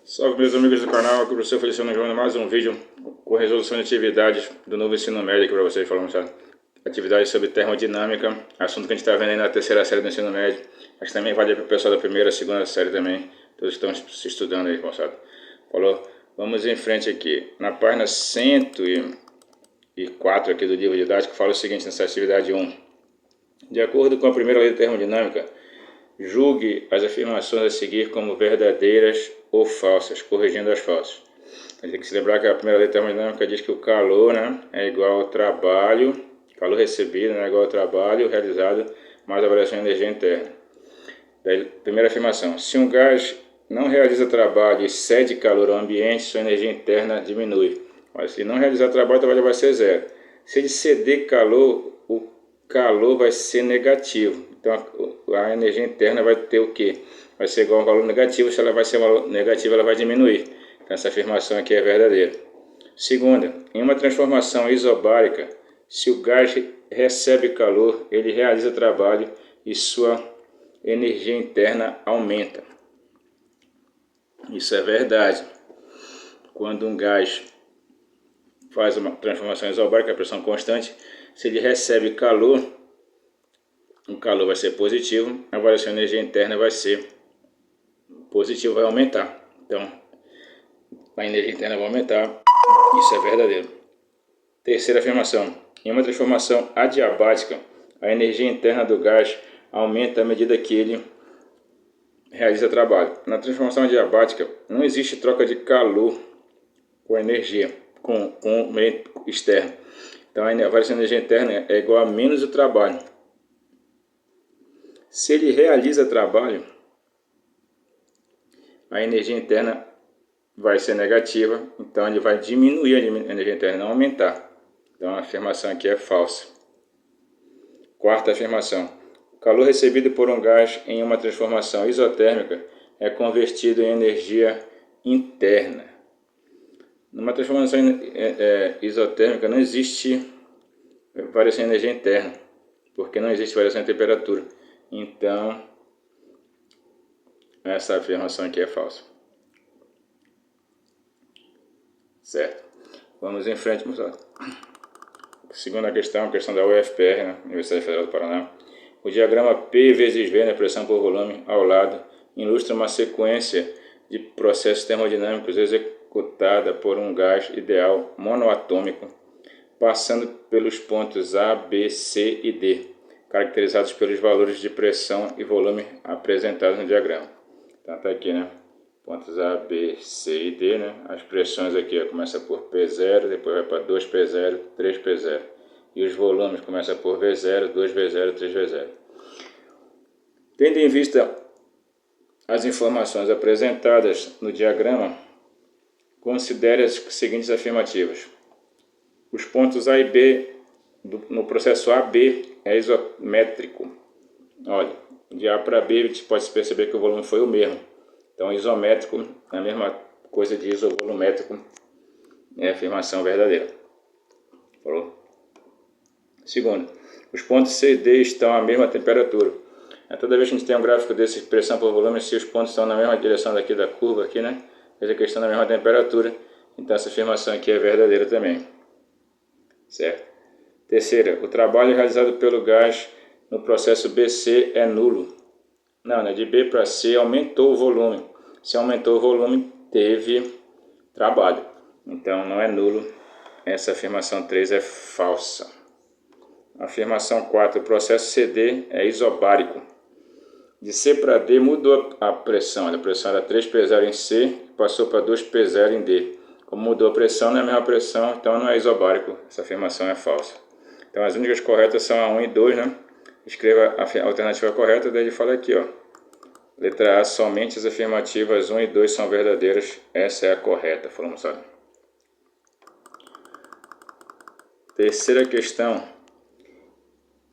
Salve meus amigos do canal, aqui o professor Feliciano gravando mais um vídeo com resolução de atividades do novo ensino médio aqui para vocês falando, sabe? Atividades sobre termodinâmica, assunto que a gente está vendo aí na terceira série do ensino médio, mas também vale para o pessoal da primeira e segunda série também, todos estão se estudando aí, moçada. Falou? Vamos em frente aqui, na página 104 aqui do livro didático, fala o seguinte nessa atividade 1. De acordo com a primeira lei de termodinâmica, julgue as afirmações a seguir como verdadeiras ou falsas, corrigindo as falsas. A gente tem que se lembrar que a primeira lei termodinâmica diz que o calor, é igual ao trabalho, calor recebido, é igual ao trabalho realizado mais a variação de energia interna. Daí, primeira afirmação, se um gás não realiza trabalho e cede calor ao ambiente, sua energia interna diminui. Mas se não realizar trabalho, o trabalho vai ser zero. Se ele ceder calor, o calor vai ser negativo. Então a energia interna vai ter o quê? Vai ser igual a um valor negativo. Se ela vai ser um valor negativo, ela vai diminuir. Então essa afirmação aqui é verdadeira. Segunda, em uma transformação isobárica, se o gás recebe calor, ele realiza trabalho e sua energia interna aumenta. Isso é verdade. Quando um gás faz uma transformação isobárica, a pressão constante, se ele recebe calor, o calor vai ser positivo, a variação de energia interna vai ser positiva, vai aumentar. Então, a energia interna vai aumentar, isso é verdadeiro. Terceira afirmação, em uma transformação adiabática, a energia interna do gás aumenta à medida que ele realiza trabalho. Na transformação adiabática, não existe troca de calor com energia, com o meio externo. Então, a variação de energia interna é igual a menos o trabalho. Se ele realiza trabalho, a energia interna vai ser negativa, então ele vai diminuir a energia interna, não aumentar. Então a afirmação aqui é falsa. Quarta afirmação. O calor recebido por um gás em uma transformação isotérmica é convertido em energia interna. Numa transformação isotérmica não existe variação de energia interna, porque não existe variação de temperatura. Então, essa afirmação aqui é falsa. Certo. Vamos em frente, moçada. Segunda questão, questão da UFPR, Universidade Federal do Paraná. O diagrama P vezes V, pressão por volume, ao lado, ilustra uma sequência de processos termodinâmicos executada por um gás ideal monoatômico, passando pelos pontos A, B, C e D, caracterizados pelos valores de pressão e volume apresentados no diagrama. Então tá aqui, pontos A, B, C e D, As pressões aqui começa por P0, depois vai para 2P0, 3P0. E os volumes começam por V0, 2V0, 3V0. Tendo em vista as informações apresentadas no diagrama, considere as seguintes afirmativas. Os pontos A e B no processo AB é isométrico. Olha, de A para B a gente pode perceber que o volume foi o mesmo. Então isométrico é a mesma coisa de isovolumétrico, é a afirmação verdadeira. Falou? Segundo, os pontos C e D estão à mesma temperatura. Toda vez que a gente tem um gráfico desse, pressão por volume, se os pontos estão na mesma direção daqui da curva, aqui, quer dizer que estão na mesma temperatura, então essa afirmação aqui é verdadeira também. Certo? Terceira, o trabalho realizado pelo gás no processo BC é nulo. Não, de B para C aumentou o volume. Se aumentou o volume, teve trabalho. Então não é nulo. Essa afirmação 3 é falsa. Afirmação 4, o processo CD é isobárico. De C para D mudou a pressão. A pressão era 3P0 em C, passou para 2P0 em D. Como mudou a pressão, não é a mesma pressão, então não é isobárico. Essa afirmação é falsa. Então as únicas corretas são a 1 e 2, Escreva a alternativa correta, daí ele fala aqui, Letra A, somente as afirmativas 1 e 2 são verdadeiras. Essa é a correta, falamos, sabe? Terceira questão.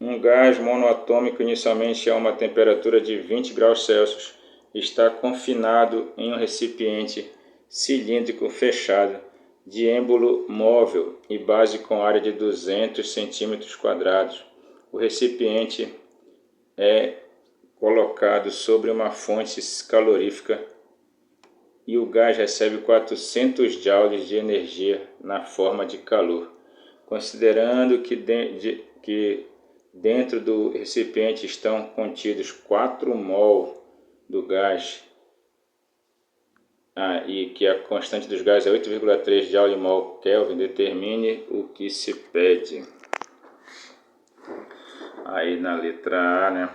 Um gás monoatômico inicialmente a uma temperatura de 20 graus Celsius está confinado em um recipiente cilíndrico fechado de êmbolo móvel e base com área de 200 centímetros quadrados. O recipiente é colocado sobre uma fonte calorífica e o gás recebe 400 joules de energia na forma de calor. Considerando que dentro do recipiente estão contidos 4 mol do gás, e que a constante dos gases é 8,3 Joule/mol/Kelvin, determine o que se pede. Aí na letra A, né,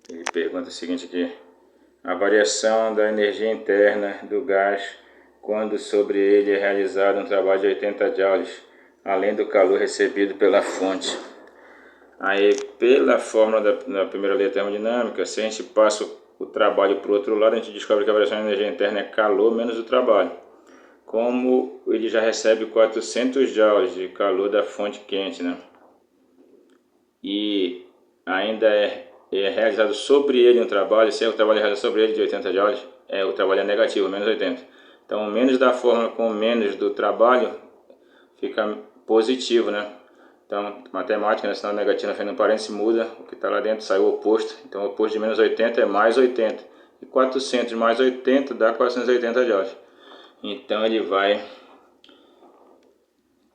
ele pergunta o seguinte aqui: a variação da energia interna do gás quando sobre ele é realizado um trabalho de 80 joules, além do calor recebido pela fonte. Aí, pela fórmula da primeira lei da termodinâmica, se a gente passa o trabalho para o outro lado, a gente descobre que a variação da energia interna é calor menos o trabalho. Como ele já recebe 400 joules de calor da fonte quente, né? E ainda é realizado sobre ele um trabalho, se o trabalho é realizado sobre ele de 80 joules, o trabalho é negativo, menos 80. Então, menos da fórmula com menos do trabalho fica positivo, né? Então, matemática, né? Sinal negativo na frente do parênteses muda, o que está lá dentro sai o oposto. Então, o oposto de menos 80 é mais 80. E 400 mais 80 dá 480 joules. Então, ele vai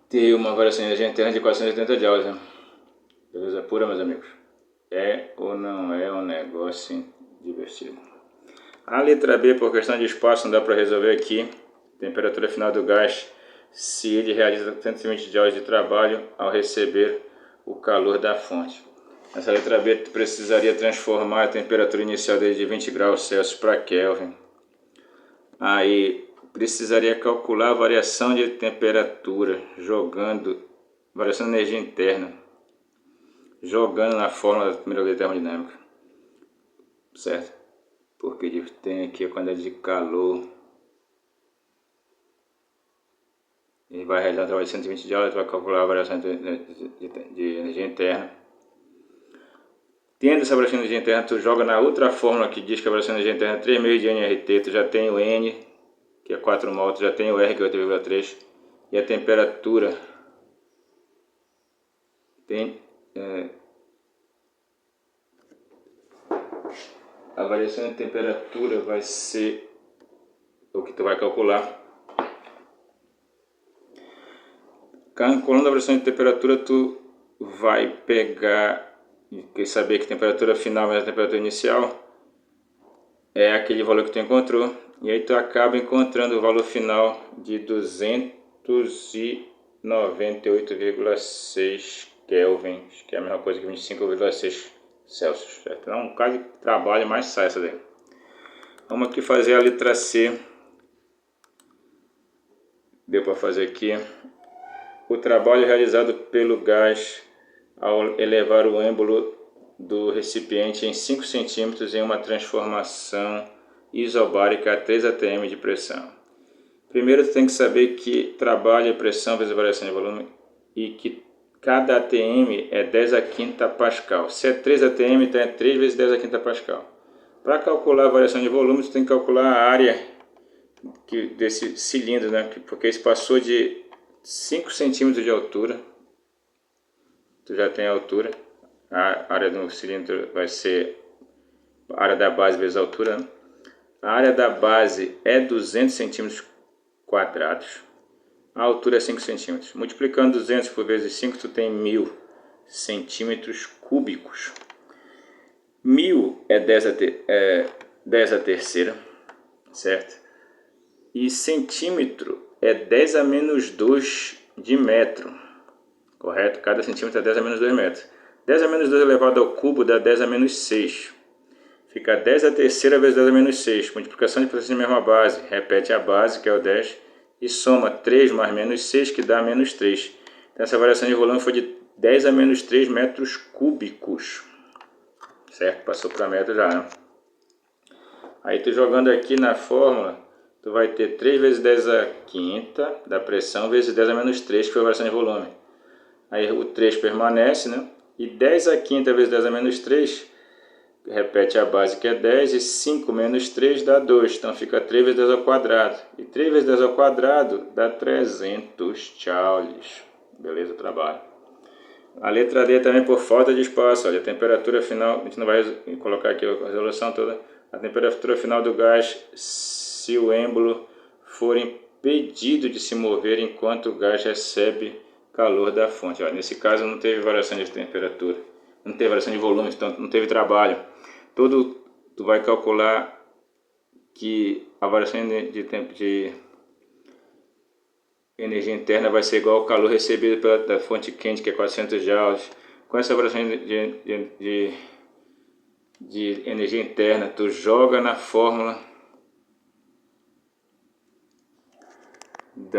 ter uma variação de energia interna de 480 joules, né? Beleza pura, meus amigos? É ou não é um negócio divertido? A letra B, por questão de espaço, não dá para resolver aqui. Temperatura final do gás, se ele realiza 120 joules de trabalho ao receber o calor da fonte. Essa letra B precisaria transformar a temperatura inicial dele de 20 graus Celsius para Kelvin. Aí precisaria calcular a variação de temperatura, variação de energia interna, jogando na fórmula da primeira lei termodinâmica, certo? Porque tem aqui a quantidade de calor. Ele vai realizar um trabalho de 120 joules, vai calcular a variação de energia interna. Tendo essa variação de energia interna, tu joga na outra fórmula que diz que a variação de energia interna é 3 meios de nRT, tu já tem o N, que é 4 mol, tu já tem o R, que é 8,3, e a temperatura tem... a variação de temperatura vai ser o que tu vai calcular. Calculando a variação de temperatura, tu vai pegar e saber que a temperatura final menos a temperatura inicial é aquele valor que tu encontrou. E aí tu acaba encontrando o valor final de 298,6 Kelvin, que é a mesma coisa que 25,6 Celsius, certo? Então, um caso de trabalho mais sai essa daí. Vamos aqui fazer a letra C. Deu para fazer aqui. O trabalho realizado pelo gás ao elevar o êmbolo do recipiente em 5 centímetros em uma transformação isobárica a 3 atm de pressão. Primeiro, tu tem que saber que trabalho e pressão vezes a variação de volume e que cada atm é 10 a quinta pascal. Se é 3 atm, então é 3 vezes 10 a quinta pascal. Para calcular a variação de volume, tu tem que calcular a área desse cilindro, né? Porque isso passou de 5 centímetros de altura. Tu já tem a altura. A área do cilindro vai ser a área da base vezes a altura, né? A área da base é 200 centímetros quadrados. A altura é 5 centímetros. Multiplicando 200 por vezes 5, tu tem 1000 centímetros cúbicos. 1000 é 10 a terceira, certo? E centímetro é 10 a menos 2 de metro, correto? Cada centímetro é 10 a menos 2 metros. 10 a menos 2 elevado ao cubo dá 10 a menos 6. Fica 10 a terceira vezes 10 a menos 6. Multiplicação de processos de mesma base. Repete a base, que é o 10, e soma 3 mais menos 6, que dá menos 3. Então essa variação de volume foi de 10 a menos 3 metros cúbicos. Certo? Passou para metro já, né? Aí tu jogando aqui na fórmula, tu vai ter 3 vezes 10 a quinta da pressão vezes 10 a menos 3, que foi a variação de volume. Aí o 3 permanece, né? E 10 a quinta vezes 10 a menos 3, repete a base, que é 10, e 5 menos 3 dá 2. Então fica 3 vezes 10 ao quadrado. E 3 vezes 10 ao quadrado dá 300 joules. Beleza, trabalho. A letra D também por falta de espaço. Olha, a temperatura final, a gente não vai colocar aqui a resolução toda. a temperatura final do gás se o êmbolo for impedido de se mover enquanto o gás recebe calor da fonte. Ó, nesse caso não teve variação de temperatura, não teve variação de volume, então não teve trabalho. Tu vai calcular que a variação de tempo de energia interna vai ser igual ao calor recebido da fonte quente, que é 400 joules. Com essa variação de energia interna, tu joga na fórmula do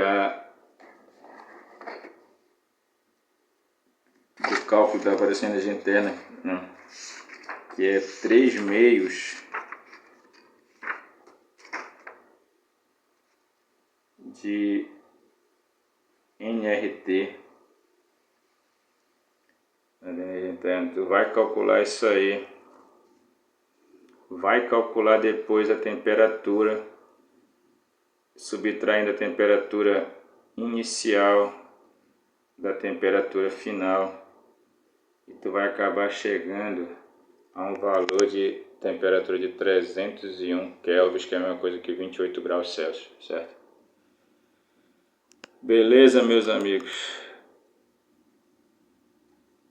cálculo da variação de energia interna, né, que é 3 meios de nRT da energia interna. Tu vai calcular isso aí, vai calcular depois a temperatura, subtraindo a temperatura inicial da temperatura final, e tu vai acabar chegando a um valor de temperatura de 301 kelvins, que é a mesma coisa que 28 graus Celsius, certo? Beleza, meus amigos?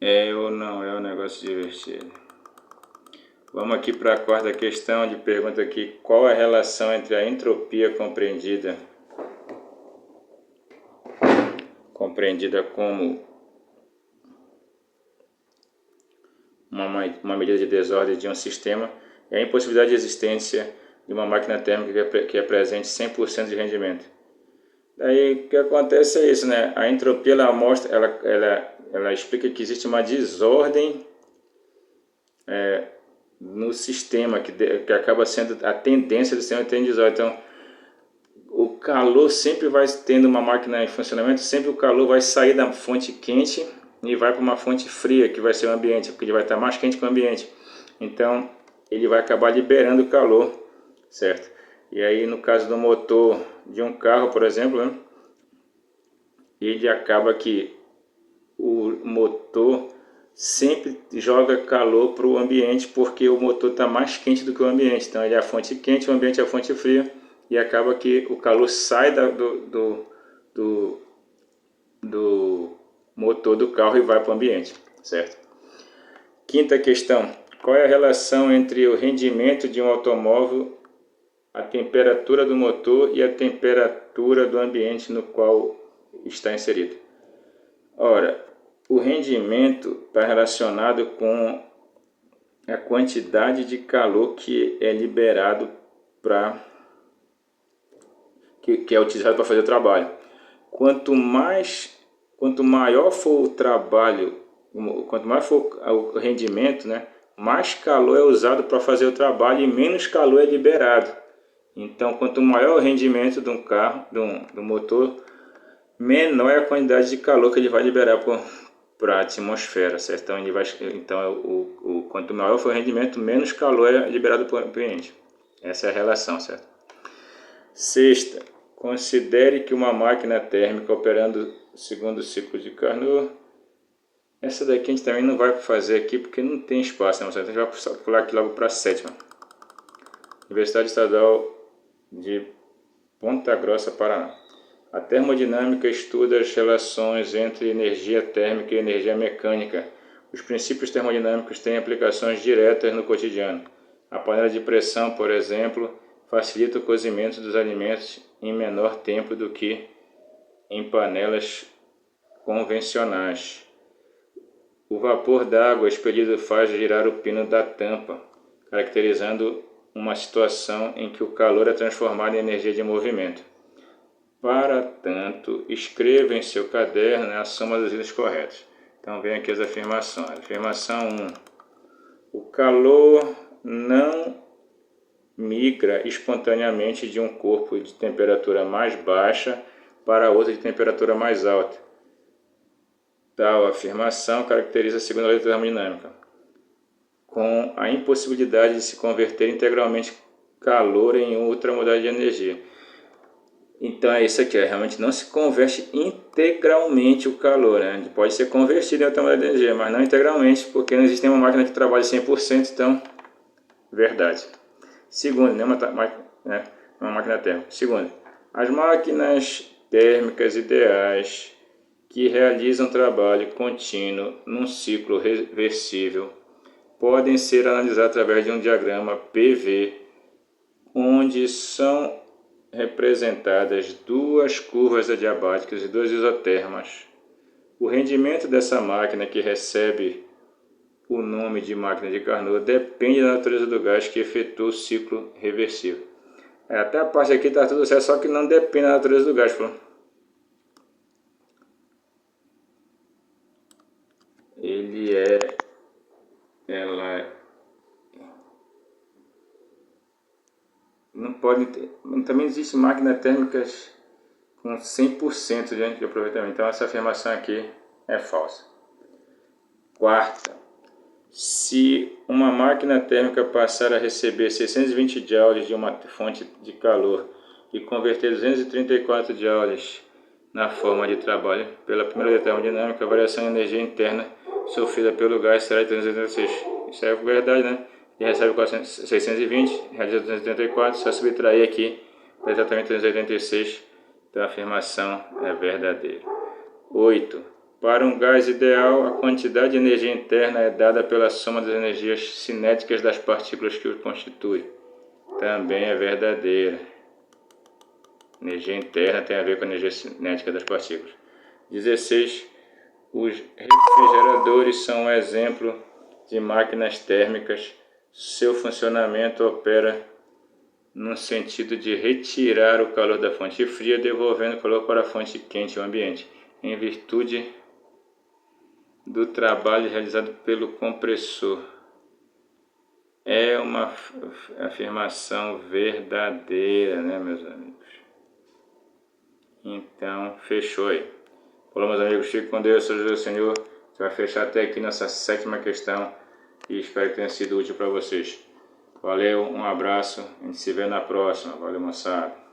É ou não é um negócio divertido? Vamos aqui para a quarta questão de pergunta aqui. Qual a relação entre a entropia compreendida como uma medida de desordem de um sistema e a impossibilidade de existência de uma máquina térmica que apresente 100% de rendimento? Daí o que acontece é isso, né? A entropia ela explica que existe uma desordem no sistema, que acaba sendo a tendência do sistema ter desordem. Então, o calor sempre vai tendo uma máquina em funcionamento, sempre o calor vai sair da fonte quente e vai para uma fonte fria, que vai ser o ambiente, porque ele vai estar mais quente que o ambiente. Então, ele vai acabar liberando o calor, certo? E aí, no caso do motor de um carro, por exemplo, né, ele acaba que o motor sempre joga calor para o ambiente, porque o motor está mais quente do que o ambiente. Então, ele é a fonte quente, o ambiente é a fonte fria, e acaba que o calor sai do motor do carro e vai para o ambiente, certo? Quinta questão: qual é a relação entre o rendimento de um automóvel, a temperatura do motor e a temperatura do ambiente no qual está inserido? Ora, o rendimento está relacionado com a quantidade de calor que é liberado que é utilizado para fazer o trabalho. Quanto maior for o trabalho, quanto mais for o rendimento, né, mais calor é usado para fazer o trabalho e menos calor é liberado. Então, quanto maior o rendimento de um carro, do motor, menor é a quantidade de calor que ele vai liberar para a atmosfera, certo? Então, quanto maior for o rendimento, menos calor é liberado para o ambiente. Essa é a relação, certo? Sexta: considere que uma máquina térmica operando segundo o ciclo de Carnot. Essa daqui a gente também não vai fazer aqui porque não tem espaço, né? Então a gente vai pular aqui logo para a sétima. Universidade Estadual de Ponta Grossa, Paraná. A termodinâmica estuda as relações entre energia térmica e energia mecânica. Os princípios termodinâmicos têm aplicações diretas no cotidiano. A panela de pressão, por exemplo, facilita o cozimento dos alimentos em menor tempo do que em panelas convencionais. O vapor d'água expelido faz girar o pino da tampa, caracterizando uma situação em que o calor é transformado em energia de movimento. Para tanto, escreva em seu caderno a soma dos itens corretos. Então, vem aqui as afirmações. Afirmação 1. O calor não migra espontaneamente de um corpo de temperatura mais baixa para outro de temperatura mais alta. Tal afirmação caracteriza a segunda lei da termodinâmica, com a impossibilidade de se converter integralmente calor em outra modalidade de energia. Então é isso aqui, realmente não se converte integralmente o calor, né? Pode ser convertido em outra modalidade de energia, mas não integralmente, porque não existe nenhuma máquina que trabalhe 100%, então, verdade. Segundo, uma máquina térmica. Segundo, as máquinas térmicas ideais que realizam trabalho contínuo num ciclo reversível podem ser analisadas através de um diagrama PV, onde são representadas duas curvas adiabáticas e dois isotermas. O rendimento dessa máquina, que recebe o nome de máquina de Carnot, depende da natureza do gás que efetua o ciclo reversível. Até a parte aqui está tudo certo, só que não depende da natureza do gás. Pô. Não pode ter, também existe máquinas térmicas com 100% de aproveitamento, então essa afirmação aqui é falsa. Quarta, se uma máquina térmica passar a receber 620 joules de uma fonte de calor e converter 234 joules na forma de trabalho pela primeira lei da termodinâmica, a variação de energia interna sofrida pelo gás será de 386. Isso é verdade, né? Ele recebe 620, realiza 234, só subtrair aqui dá exatamente 386, então a afirmação é verdadeira. 8. Para um gás ideal, a quantidade de energia interna é dada pela soma das energias cinéticas das partículas que o constituem. Também é verdadeira. Energia interna tem a ver com a energia cinética das partículas. 16. Os refrigeradores são um exemplo de máquinas térmicas. Seu funcionamento opera no sentido de retirar o calor da fonte fria, devolvendo calor para a fonte quente, o ambiente, em virtude do trabalho realizado pelo compressor. É uma afirmação verdadeira, né, meus amigos? Então, fechou aí. Olá, meus amigos, fique com Deus, sou Jesus Senhor. Você vai fechar até aqui nessa 7ª questão e espero que tenha sido útil para vocês. Valeu, um abraço, a gente se vê na próxima. Valeu, moçada.